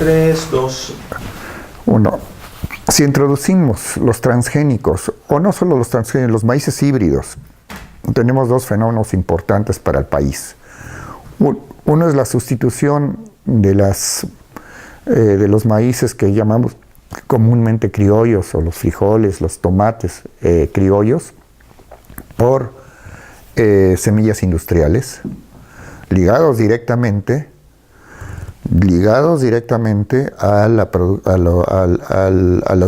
3, 2. 1. Si introducimos los transgénicos, o no solo los transgénicos, los maíces híbridos, tenemos dos fenómenos importantes para el país. Uno es la sustitución de los maíces que llamamos comúnmente criollos, o los frijoles, los tomates criollos, por semillas industriales, ligados directamente a las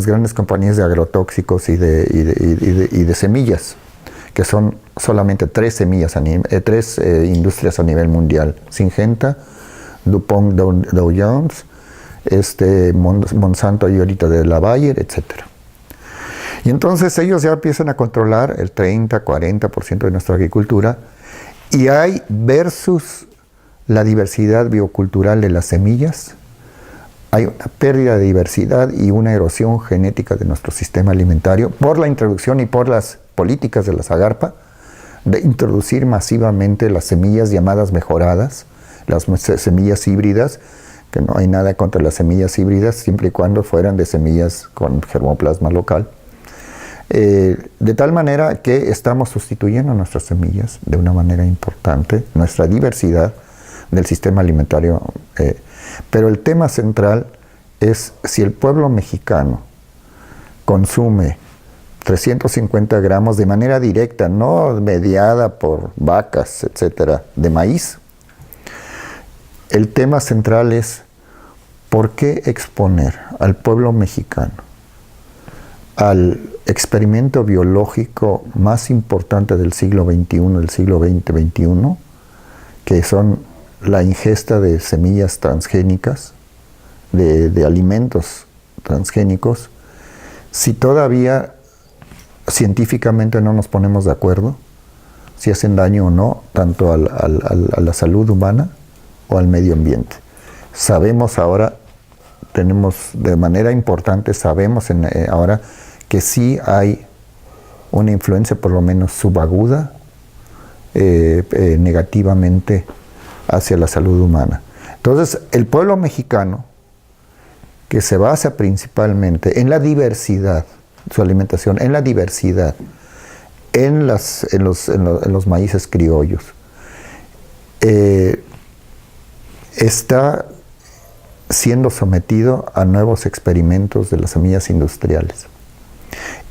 grandes compañías de agrotóxicos y de semillas, que son solamente tres industrias a nivel mundial: Syngenta, DuPont, Dow Jones, Monsanto y ahorita de la Bayer, etc. Y entonces ellos ya empiezan a controlar el 30-40% de nuestra agricultura, y hay versus la diversidad biocultural de las semillas, hay una pérdida de diversidad y una erosión genética de nuestro sistema alimentario por la introducción y por las políticas de la Zagarpa de introducir masivamente las semillas llamadas mejoradas, las semillas híbridas, que no hay nada contra las semillas híbridas siempre y cuando fueran de semillas con germoplasma local. De tal manera que estamos sustituyendo nuestras semillas de una manera importante, nuestra diversidad del sistema alimentario. Pero el tema central es si el pueblo mexicano consume 350 gramos de manera directa, no mediada por vacas, etcétera, de maíz. El tema central es ¿por qué exponer al pueblo mexicano al experimento biológico más importante del siglo XXI, del siglo XX-XXI, que son la ingesta de semillas transgénicas, de alimentos transgénicos, si todavía científicamente no nos ponemos de acuerdo si hacen daño o no, tanto a la salud humana o al medio ambiente? Sabemos ahora, tenemos de manera importante, sabemos ahora que sí hay una influencia por lo menos subaguda negativamente hacia la salud humana. Entonces, el pueblo mexicano, que se basa principalmente en la diversidad, su alimentación, en la diversidad, en los maíces criollos, está siendo sometido a nuevos experimentos de las semillas industriales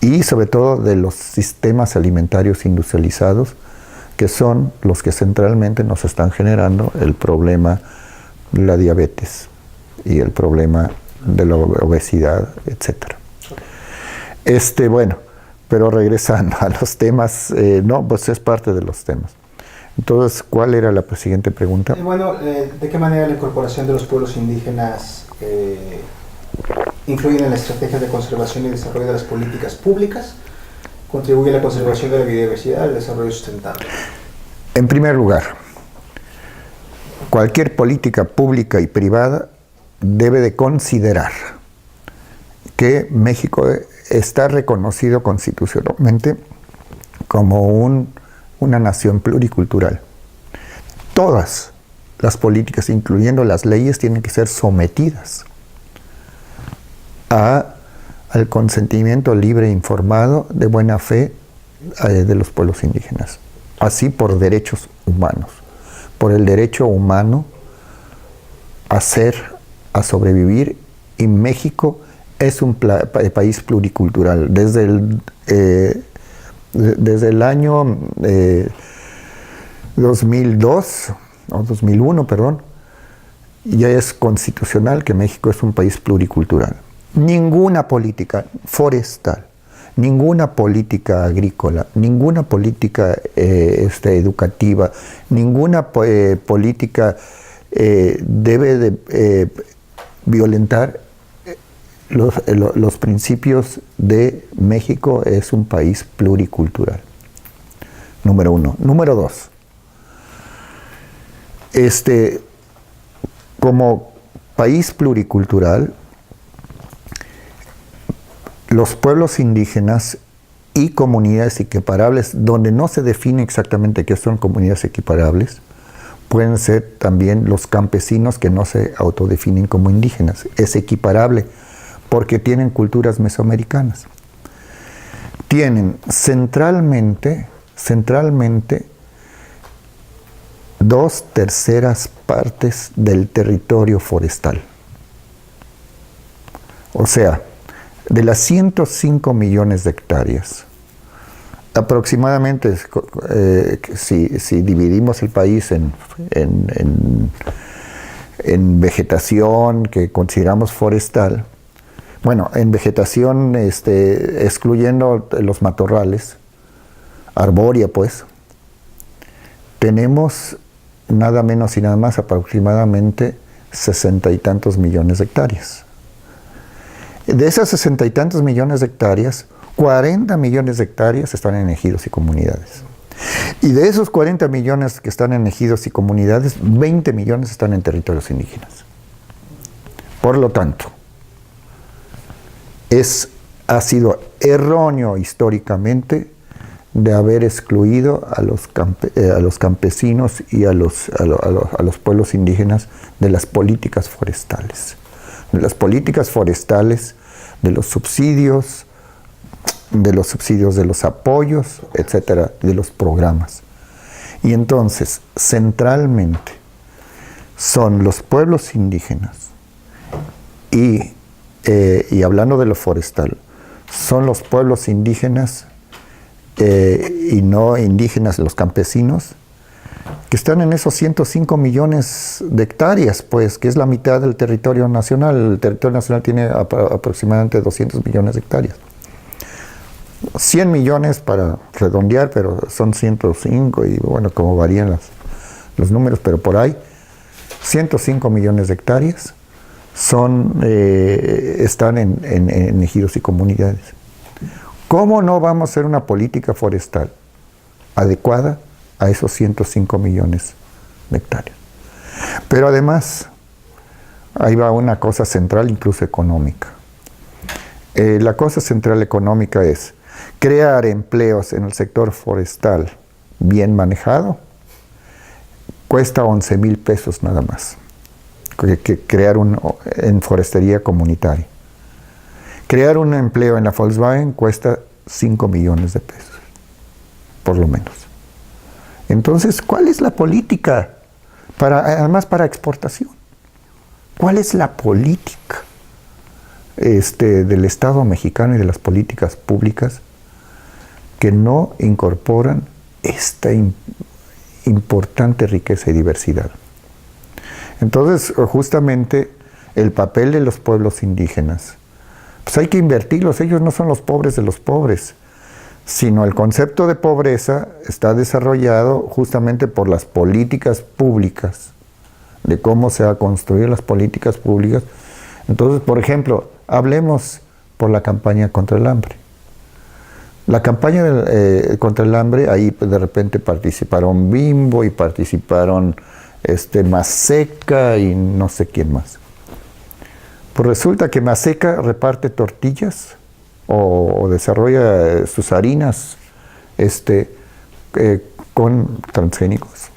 y sobre todo de los sistemas alimentarios industrializados, que son los que centralmente nos están generando el problema de la diabetes y el problema de la obesidad, etc. Bueno, pero regresando a los temas, no, pues es parte de los temas. Entonces, ¿cuál era la siguiente pregunta? ¿De qué manera la incorporación de los pueblos indígenas influye en la estrategia de conservación y desarrollo de las políticas públicas? ¿Contribuye a la conservación de la biodiversidad y al desarrollo sustentable? En primer lugar, cualquier política pública y privada debe de considerar que México está reconocido constitucionalmente como una nación pluricultural. Todas las políticas, incluyendo las leyes, tienen que ser sometidas al consentimiento libre e informado de buena fe de los pueblos indígenas. Así por derechos humanos, por el derecho humano a sobrevivir, y México es un país pluricultural. Desde el año 2001, ya es constitucional que México es un país pluricultural. Ninguna política forestal, ninguna política agrícola, ninguna política educativa, ninguna política debe de violentar los principios de México. Es un país pluricultural. Número uno. Número dos. Como país pluricultural, los pueblos indígenas y comunidades equiparables, donde no se define exactamente qué son comunidades equiparables, pueden ser también los campesinos que no se autodefinen como indígenas. Es equiparable porque tienen culturas mesoamericanas. Tienen centralmente 2/3 partes del territorio forestal. O sea, de las 105 millones de hectáreas, aproximadamente, si dividimos el país en vegetación que consideramos forestal, bueno, en vegetación excluyendo los matorrales, arbórea pues, tenemos nada menos y nada más aproximadamente 60 y tantos millones de hectáreas. De esas 60 y tantos millones de hectáreas, 40 millones de hectáreas están en ejidos y comunidades. Y de esos 40 millones que están en ejidos y comunidades, 20 millones están en territorios indígenas. Por lo tanto, ha sido erróneo históricamente de haber excluido a los campesinos y a los pueblos indígenas de las políticas forestales. De las políticas forestales, de los subsidios, de los apoyos, etcétera, de los programas. Y entonces, centralmente, son los pueblos indígenas y hablando de lo forestal, son los pueblos indígenas y no indígenas, los campesinos, que están en esos 105 millones de hectáreas, pues, que es la mitad del territorio nacional. El territorio nacional tiene aproximadamente 200 millones de hectáreas. 100 millones para redondear, pero son 105 y bueno, como varían los números, pero por ahí, 105 millones de hectáreas están en ejidos y comunidades. ¿Cómo no vamos a hacer una política forestal adecuada a esos 105 millones de hectáreas? Pero además, ahí va una cosa central, incluso económica. La cosa central económica es crear empleos en el sector forestal bien manejado, cuesta 11,000 pesos nada más, que crear en forestería comunitaria. Crear un empleo en la Volkswagen cuesta 5 millones de pesos, por lo menos. Entonces, ¿cuál es la política? Además para exportación. ¿Cuál es la política del Estado mexicano y de las políticas públicas que no incorporan esta importante riqueza y diversidad? Entonces, justamente el papel de los pueblos indígenas, pues hay que invertirlos. Ellos no son los pobres de los pobres, sino el concepto de pobreza está desarrollado justamente por las políticas públicas, de cómo se va a construir las políticas públicas. Entonces, por ejemplo, hablemos por la campaña contra el hambre. La campaña contra el hambre, ahí de repente participaron Bimbo y participaron Maseca y no sé quién más. Pues resulta que Maseca reparte tortillas o desarrolla sus harinas con transgénicos.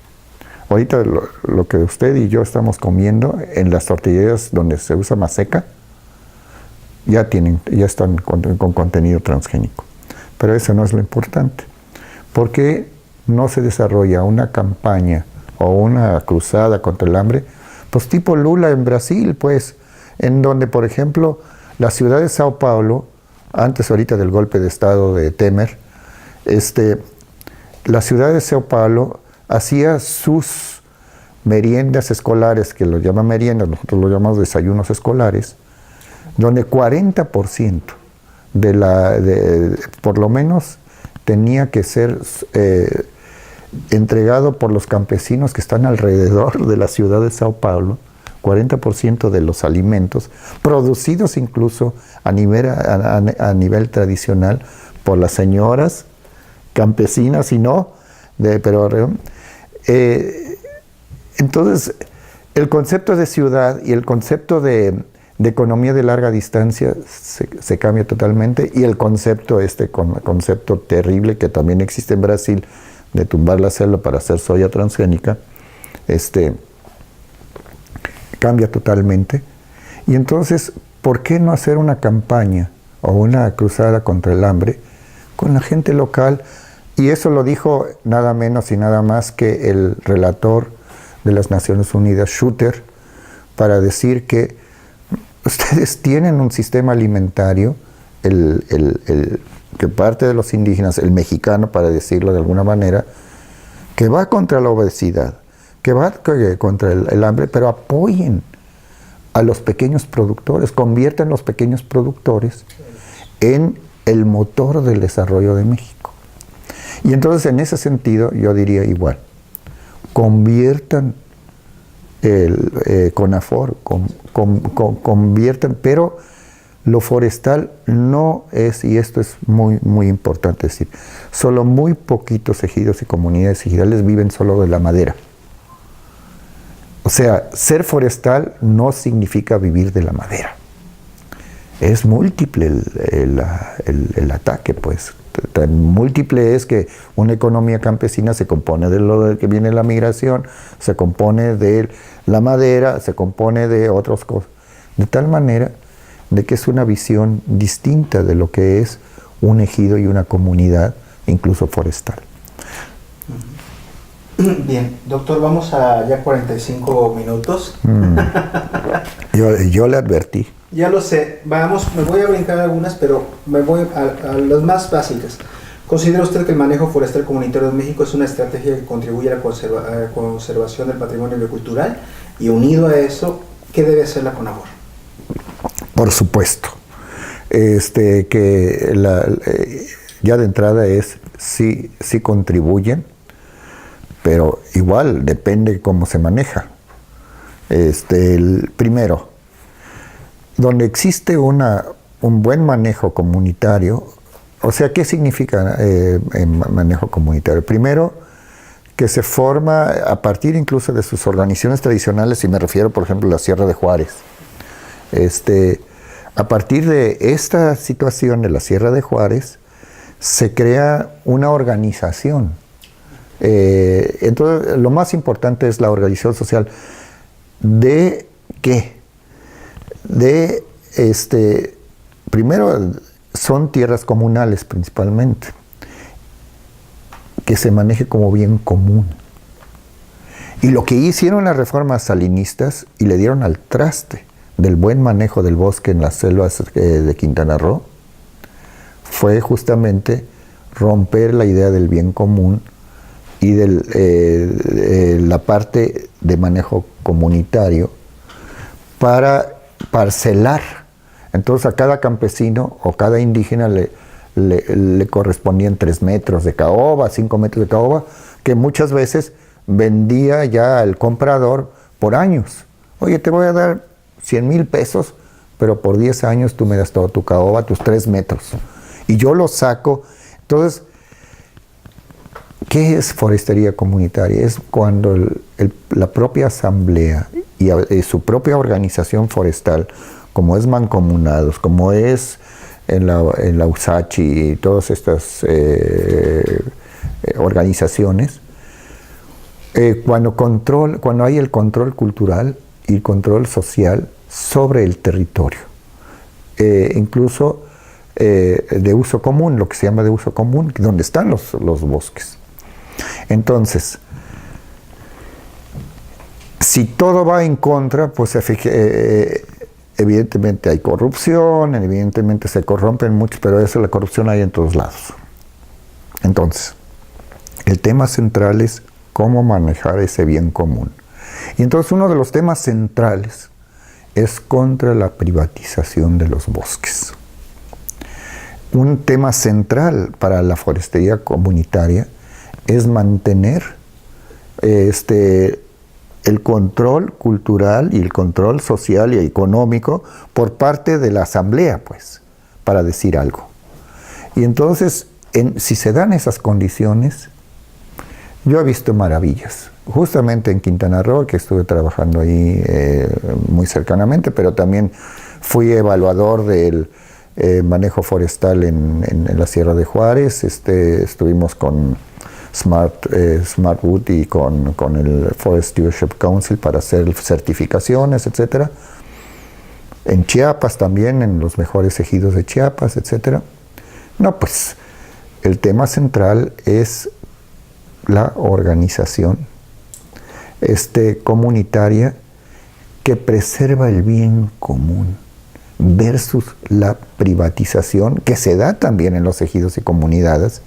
Ahorita lo que usted y yo estamos comiendo en las tortillerías donde se usa Maseca ya están con contenido transgénico. Pero eso no es lo importante. ¿Por qué no se desarrolla una campaña o una cruzada contra el hambre? Pues tipo Lula en Brasil, pues, en donde, por ejemplo, la ciudad de Sao Paulo, antes ahorita del golpe de estado de Temer, la ciudad de Sao Paulo hacía sus meriendas escolares, que lo llaman meriendas, nosotros lo llamamos desayunos escolares, donde 40% por lo menos tenía que ser entregado por los campesinos que están alrededor de la ciudad de Sao Paulo. 40% de los alimentos producidos incluso a nivel tradicional por las señoras campesinas y no, entonces el concepto de ciudad y el concepto de economía de larga distancia se cambia totalmente, y el concepto concepto terrible que también existe en Brasil de tumbar la selva para hacer soya transgénica cambia totalmente. Y entonces, ¿por qué no hacer una campaña o una cruzada contra el hambre con la gente local? Y eso lo dijo nada menos y nada más que el relator de las Naciones Unidas, Schutter, para decir que ustedes tienen un sistema alimentario, que parte de los indígenas, el mexicano, para decirlo de alguna manera, que va contra la obesidad, que va contra el hambre, pero apoyen a los pequeños productores, conviertan los pequeños productores en el motor del desarrollo de México. Y entonces, en ese sentido, yo diría igual, conviertan el CONAFOR, conviertan, pero lo forestal no es, y esto es muy, muy importante decir, solo muy poquitos ejidos y comunidades ejidales viven solo de la madera. O sea, ser forestal no significa vivir de la madera. Es múltiple el ataque, pues. Tan múltiple es que una economía campesina se compone de lo de que viene la migración, se compone de la madera, se compone de otras cosas. De tal manera de que es una visión distinta de lo que es un ejido y una comunidad, incluso forestal. Bien, doctor, vamos a ya 45 minutos. Yo le advertí. Ya lo sé, vamos, me voy a brincar algunas, pero me voy a las más básicas. ¿Considera usted que el manejo forestal comunitario de México es una estrategia que contribuye a la conservación del patrimonio biocultural? Y unido a eso, ¿qué debe hacer la CONAFOR? Por supuesto. Ya de entrada es, sí contribuyen, pero igual depende cómo se maneja. Primero, donde existe un buen manejo comunitario, o sea, ¿qué significa manejo comunitario? Primero, que se forma a partir incluso de sus organizaciones tradicionales, y me refiero, por ejemplo, a la Sierra de Juárez. A partir de esta situación de la Sierra de Juárez, se crea una organización. Entonces, lo más importante es la organización social. ¿De qué? Primero, son tierras comunales principalmente, que se maneje como bien común. Y lo que hicieron las reformas salinistas y le dieron al traste del buen manejo del bosque en las selvas de Quintana Roo fue justamente romper la idea del bien común y de la parte de manejo comunitario para parcelar. Entonces a cada campesino o cada indígena le correspondían 3 metros de caoba, 5 metros de caoba, que muchas veces vendía ya al comprador por años. Oye, te voy a dar 100,000 pesos, pero por 10 años tú me das todo tu caoba, tus 3 metros. Y yo lo saco. Entonces, ¿qué es forestería comunitaria? Es cuando la propia asamblea y su propia organización forestal, como es mancomunados, como es en la USACHI y todas estas organizaciones, cuando hay el control cultural y el control social sobre el territorio, incluso de uso común, lo que se llama de uso común, donde están los bosques. Entonces, si todo va en contra, pues evidentemente hay corrupción, evidentemente se corrompen mucho, pero la corrupción hay en todos lados. Entonces, el tema central es cómo manejar ese bien común. Y entonces uno de los temas centrales es contra la privatización de los bosques. Un tema central para la forestería comunitaria es mantener el control cultural y el control social y económico por parte de la asamblea, pues, para decir algo. Y entonces, si se dan esas condiciones, yo he visto maravillas. Justamente en Quintana Roo, que estuve trabajando ahí muy cercanamente, pero también fui evaluador del manejo forestal en la Sierra de Juárez. Estuvimos con Smartwood y con el Forest Stewardship Council para hacer certificaciones, etcétera. En Chiapas también, en los mejores ejidos de Chiapas, etcétera. No, pues el tema central es la organización comunitaria que preserva el bien común versus la privatización que se da también en los ejidos y comunidades.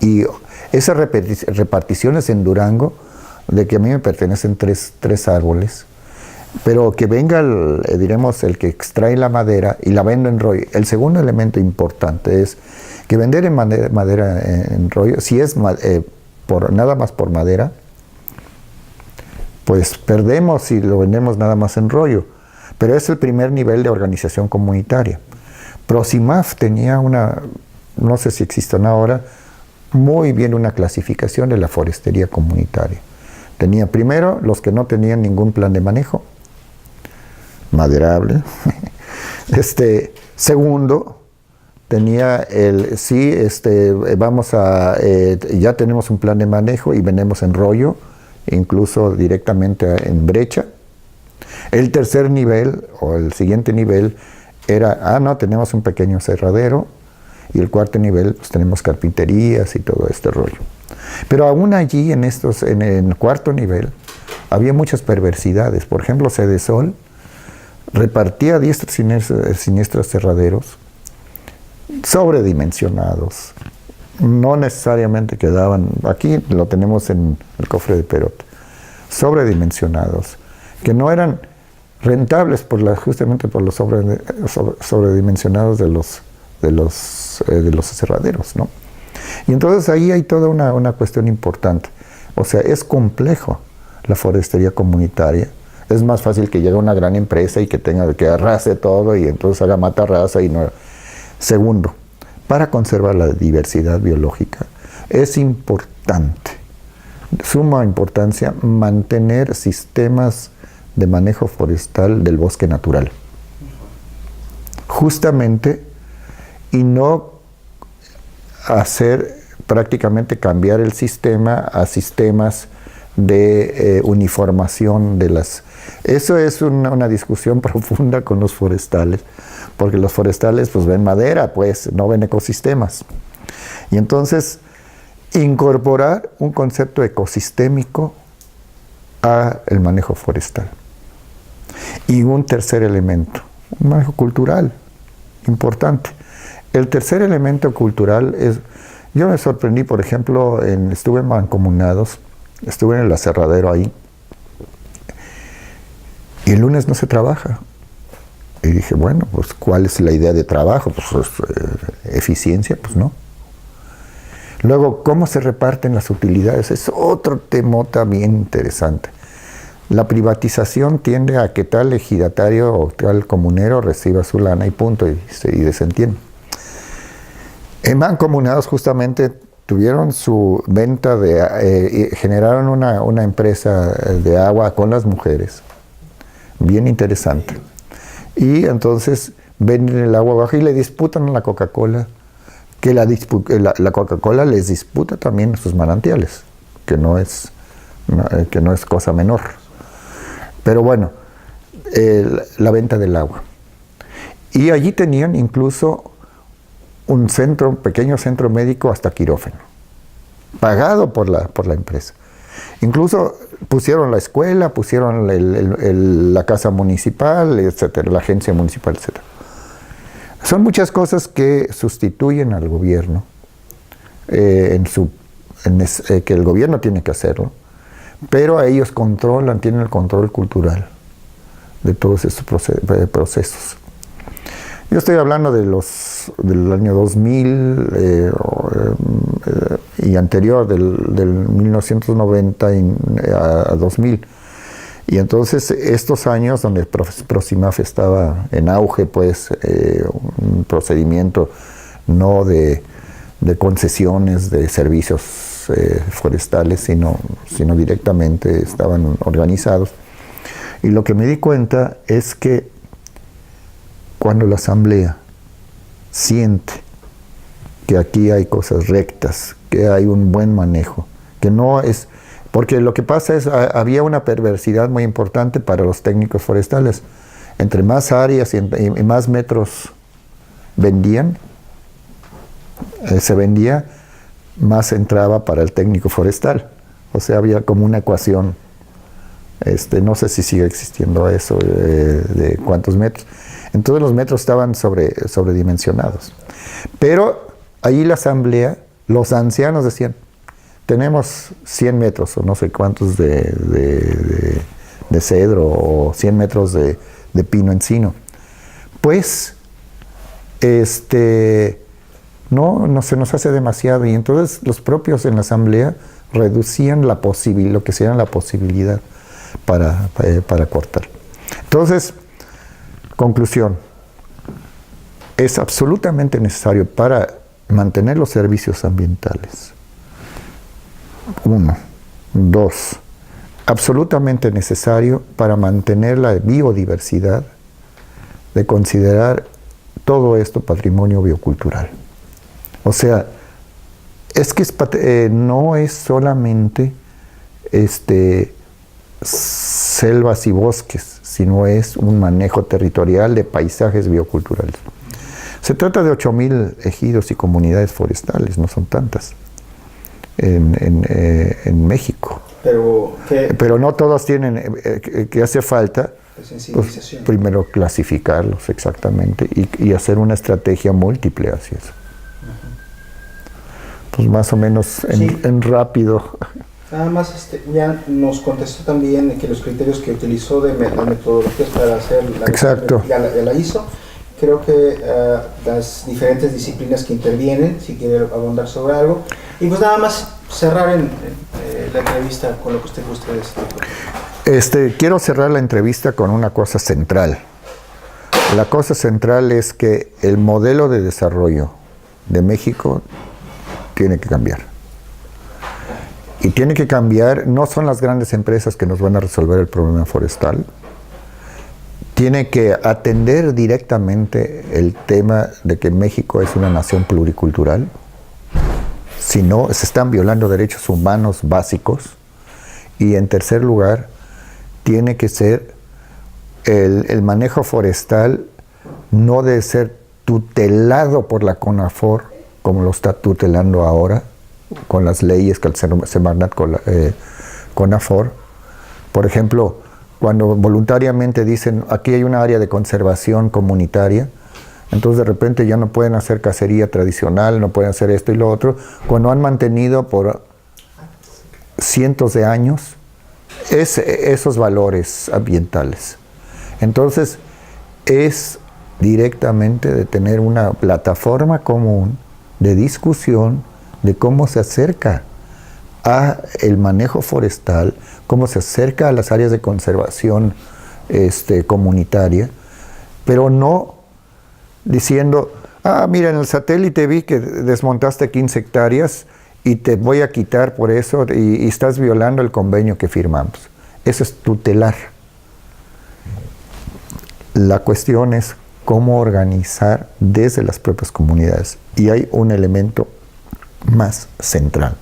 Y esas reparticiones en Durango, de que a mí me pertenecen tres árboles, pero que venga el que extrae la madera y la vende en rollo. El segundo elemento importante es que vender en madera en rollo, si es nada más por madera, pues perdemos si lo vendemos nada más en rollo. Pero es el primer nivel de organización comunitaria. Prosimaf tenía no sé si existen ahora, muy bien una clasificación de la forestería comunitaria. Tenía primero los que no tenían ningún plan de manejo, maderable. Segundo, tenía ya tenemos un plan de manejo y vendemos en rollo, incluso directamente en brecha. El tercer nivel, o el siguiente nivel, era, no, tenemos un pequeño aserradero, y el cuarto nivel, pues tenemos carpinterías y todo este rollo. Pero aún allí, en el cuarto nivel, había muchas perversidades. Por ejemplo, Cedesol repartía diestros y siniestros aserraderos sobredimensionados. No necesariamente quedaban, aquí lo tenemos en el cofre de Perot, sobredimensionados, que no eran rentables justamente por los sobredimensionados de los aserraderos, ¿no? Y entonces ahí hay toda una cuestión importante. O sea, es complejo la forestería comunitaria. Es más fácil que llegue una gran empresa y que arrase todo y entonces haga matarraza y no. Segundo, para conservar la diversidad biológica es importante, de suma importancia, mantener sistemas de manejo forestal del bosque natural. Justamente, y no prácticamente cambiar el sistema a sistemas de uniformación de las... Eso es una discusión profunda con los forestales, porque los forestales pues ven madera, pues no ven ecosistemas. Y entonces incorporar un concepto ecosistémico a el manejo forestal. Y un tercer elemento, un manejo cultural importante. El tercer elemento cultural es, yo me sorprendí, por ejemplo, estuve en Mancomunados, estuve en el aserradero ahí, y el lunes no se trabaja. Y dije, bueno, pues ¿cuál es la idea de trabajo? Pues eficiencia, pues no. Luego, ¿cómo se reparten las utilidades? Es otro temota bien interesante. La privatización tiende a que tal ejidatario o tal comunero reciba su lana y punto, y desentiende. En Mancomunados justamente tuvieron su venta generaron una empresa de agua con las mujeres, bien interesante. Y entonces venden el agua baja y le disputan a la Coca-Cola, que la Coca-Cola les disputa también sus manantiales, que no es cosa menor. Pero bueno, la venta del agua. Y allí tenían incluso un pequeño centro médico hasta quirófano, pagado por la empresa. Incluso pusieron la escuela, pusieron la casa municipal, etcétera, la agencia municipal, etcétera. Son muchas cosas que sustituyen al gobierno, que el gobierno tiene que hacerlo, pero ellos tienen el control cultural de todos estos procesos. Yo estoy hablando del año 2000 y anterior, del 1990 a 2000. Y entonces estos años donde Prosimaf estaba en auge, pues un procedimiento no de concesiones de servicios forestales, sino directamente estaban organizados. Y lo que me di cuenta es que cuando la asamblea siente que aquí hay cosas rectas, que hay un buen manejo, que no es, porque lo que pasa es, había una perversidad muy importante para los técnicos forestales. Entre más áreas y más metros vendían, se vendía, más entraba para el técnico forestal. O sea, había como una ecuación, no sé si sigue existiendo eso, de cuántos metros. Entonces los metros estaban sobredimensionados. Pero ahí la asamblea, los ancianos decían, tenemos 100 metros o no sé cuántos de cedro o 100 metros de pino encino. Pues, no se nos hace demasiado, y entonces los propios en la asamblea reducían lo que sería la posibilidad para cortar. Entonces, conclusión, es absolutamente necesario para mantener los servicios ambientales. 1. 2. Absolutamente necesario para mantener la biodiversidad, de considerar todo esto patrimonio biocultural. O sea, es que no es solamente selvas y bosques, sino es un manejo territorial de paisajes bioculturales. Se trata de 8,000 ejidos y comunidades forestales, no son tantas, en México. Pero no todos tienen, que hace falta, pues, primero clasificarlos exactamente y hacer una estrategia múltiple hacia eso. Pues más o menos en rápido. Nada más, ya nos contestó también que los criterios que utilizó de metodologías para hacer la hizo. Creo que las diferentes disciplinas que intervienen, si quiere abundar sobre algo. Y pues nada más cerrar la entrevista con lo que usted guste decir. Quiero cerrar la entrevista con una cosa central. La cosa central es que el modelo de desarrollo de México tiene que cambiar. Y tiene que cambiar, no son las grandes empresas que nos van a resolver el problema forestal. Tiene que atender directamente el tema de que México es una nación pluricultural. Si no, se están violando derechos humanos básicos. Y en tercer lugar, tiene que ser el manejo forestal no debe ser tutelado por la CONAFOR, como lo está tutelando ahora, con las leyes que el Semarnat CONAFOR. Por ejemplo, cuando voluntariamente dicen, aquí hay una área de conservación comunitaria, entonces de repente ya no pueden hacer cacería tradicional, no pueden hacer esto y lo otro, cuando han mantenido por cientos de años esos valores ambientales. Entonces, es directamente de tener una plataforma común de discusión de cómo se acerca a el manejo forestal, cómo se acerca a las áreas de conservación comunitaria, pero no diciendo, mira, en el satélite vi que desmontaste 15 hectáreas y te voy a quitar por eso y estás violando el convenio que firmamos. Eso es tutelar. La cuestión es cómo organizar desde las propias comunidades. Y hay un elemento más central.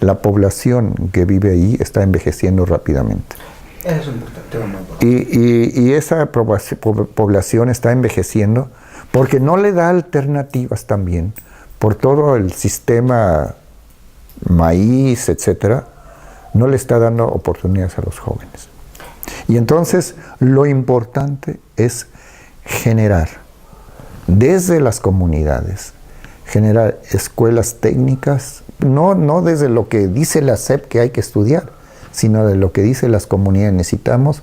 La población que vive ahí está envejeciendo rápidamente. Eso es importante. Y esa población está envejeciendo porque no le da alternativas también por todo el sistema maíz, etcétera, no le está dando oportunidades a los jóvenes. Y entonces lo importante es generar desde las comunidades, generar escuelas técnicas, no desde lo que dice la SEP que hay que estudiar, sino de lo que dice las comunidades. Necesitamos,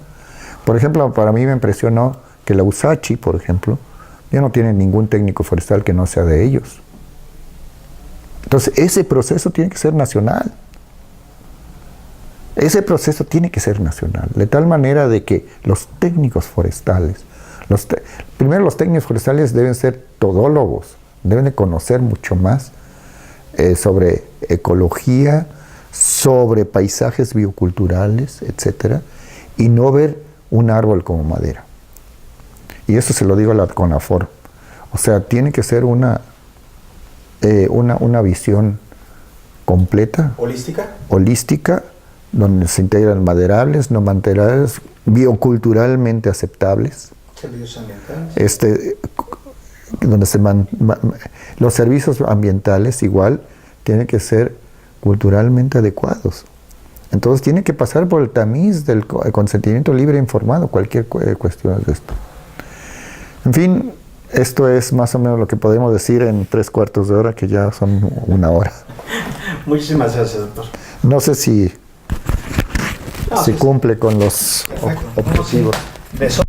por ejemplo, para mí me impresionó que la USACHI, por ejemplo, ya no tiene ningún técnico forestal que no sea de ellos. Entonces, ese proceso tiene que ser nacional. Ese proceso tiene que ser nacional, de tal manera de que los técnicos forestales, primero los técnicos forestales deben ser todólogos, deben de conocer mucho más sobre ecología, sobre paisajes bioculturales, etcétera, y no ver un árbol como madera. Y eso se lo digo a la CONAFOR. O sea, tiene que ser una visión completa, holística, donde se integran maderables, no maderables, bioculturalmente aceptables. Servicios ambientales. Donde los servicios ambientales igual tienen que ser culturalmente adecuados. Entonces tiene que pasar por el tamiz del consentimiento libre e informado, cualquier cuestión de esto. En fin, esto es más o menos lo que podemos decir en 3/4 de hora, que ya son 1 hora. Muchísimas gracias, doctor. No sé si cumple con los objetivos. Besos.